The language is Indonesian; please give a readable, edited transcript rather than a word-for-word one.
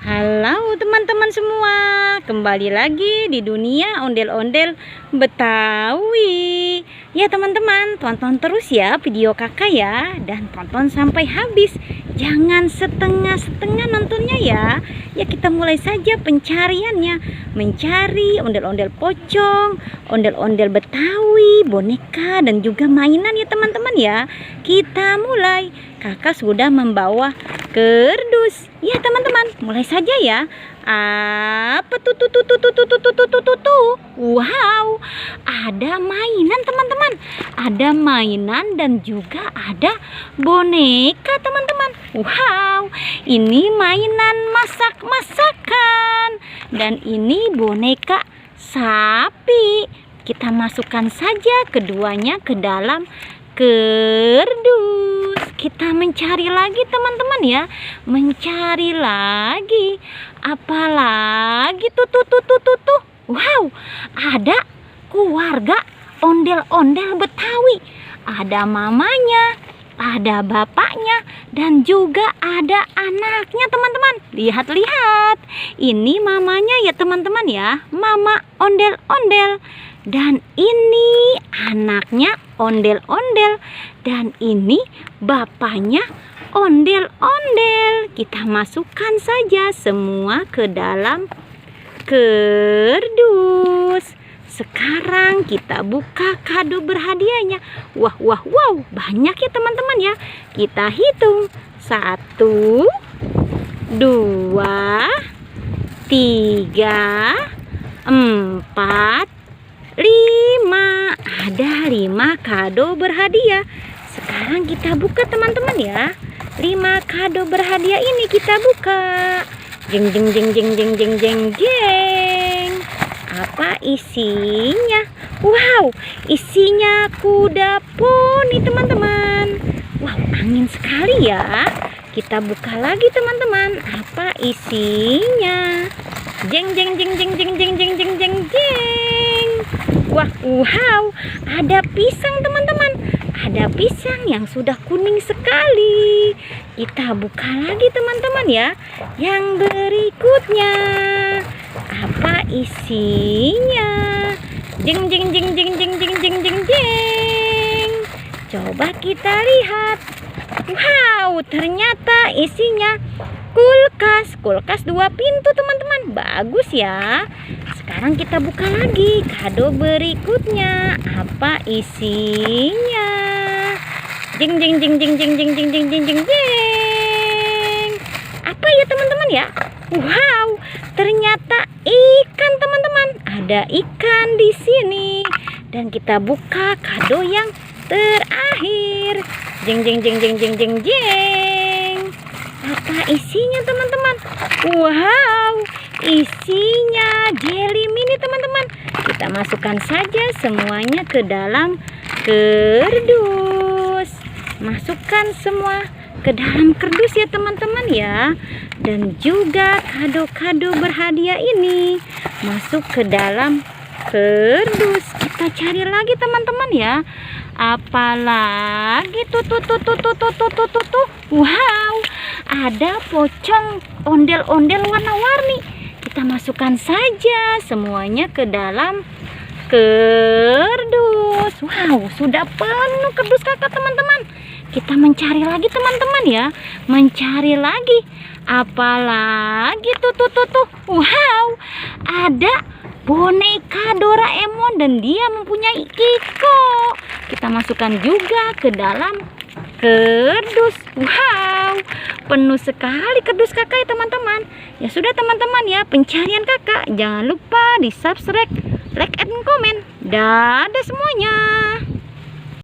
Halo teman-teman semua, kembali lagi di dunia ondel-ondel Betawi. Ya teman-teman, tonton terus ya video kakak ya, dan tonton sampai habis. Jangan setengah-setengah nontonnya ya. Ya kita mulai saja pencariannya. Mencari ondel-ondel pocong, ondel-ondel Betawi, boneka dan juga mainan ya teman-teman ya. Kita mulai. Kakak sudah membawa kardus. Ya teman-teman, mulai saja ya. Apa tuh? Wow, ada mainan teman-teman. Ada mainan dan juga ada boneka teman-teman. Wow, ini mainan masak-masakan. Dan ini boneka sapi. Kita masukkan saja keduanya ke dalam kardus. Kita mencari lagi teman-teman ya. Mencari lagi. Apalagi tuh. Wow, ada keluarga ondel-ondel Betawi. Ada mamanya, ada bapaknya, dan juga ada anaknya teman-teman. Lihat-lihat. Ini mamanya ya teman-teman ya. Mama ondel-ondel. Dan ini anaknya ondel-ondel. Dan ini bapaknya ondel-ondel. Kita masukkan saja semua ke dalam kardus. Sekarang kita buka kado berhadiahnya. Wow, banyak ya teman-teman ya. Kita hitung. 1, 2, 3, 4, 5. Ada 5 kado berhadiah. Sekarang kita buka teman-teman ya. 5 kado berhadiah ini kita buka. Jeng. Apa isinya? Wow, isinya kuda poni teman-teman. Wow, angin sekali ya. Kita buka lagi teman-teman. Apa isinya? Jeng. Wow, ada pisang teman-teman. Ada pisang yang sudah kuning sekali. Kita buka lagi teman-teman ya. Yang berikutnya. Apa isinya? Jeng. Coba kita lihat. Wow, ternyata isinya kulkas 2 pintu teman-teman. Bagus ya. Sekarang kita buka lagi kado berikutnya. Apa isinya? Jeng. Apa ya teman-teman ya? Wow, ternyata ikan teman-teman. Ada ikan di sini. Dan kita buka kado yang terakhir. Jeng. Apa isinya teman-teman? Wow, isinya jelly mini teman-teman. Kita masukkan saja semuanya ke dalam kardus. Masukkan semua ke dalam kardus ya teman-teman ya. Dan juga kado-kado berhadiah ini masuk ke dalam kardus. Kita cari lagi teman-teman ya. Apalagi tuh. Wow, ada pocong ondel-ondel warna-warni. Kita masukkan saja semuanya ke dalam kardus. Wow, sudah penuh kardus kakak teman-teman. Kita mencari lagi teman-teman ya. Mencari lagi. Apalagi tuh. Wow, ada boneka Doraemon dan dia mempunyai Kiko. Kita masukkan juga ke dalam kardus. Wow, penuh sekali kardus kakak ya teman-teman. Ya sudah teman-teman ya, pencarian kakak. Jangan lupa di subscribe, like, and comment. Dadah semuanya.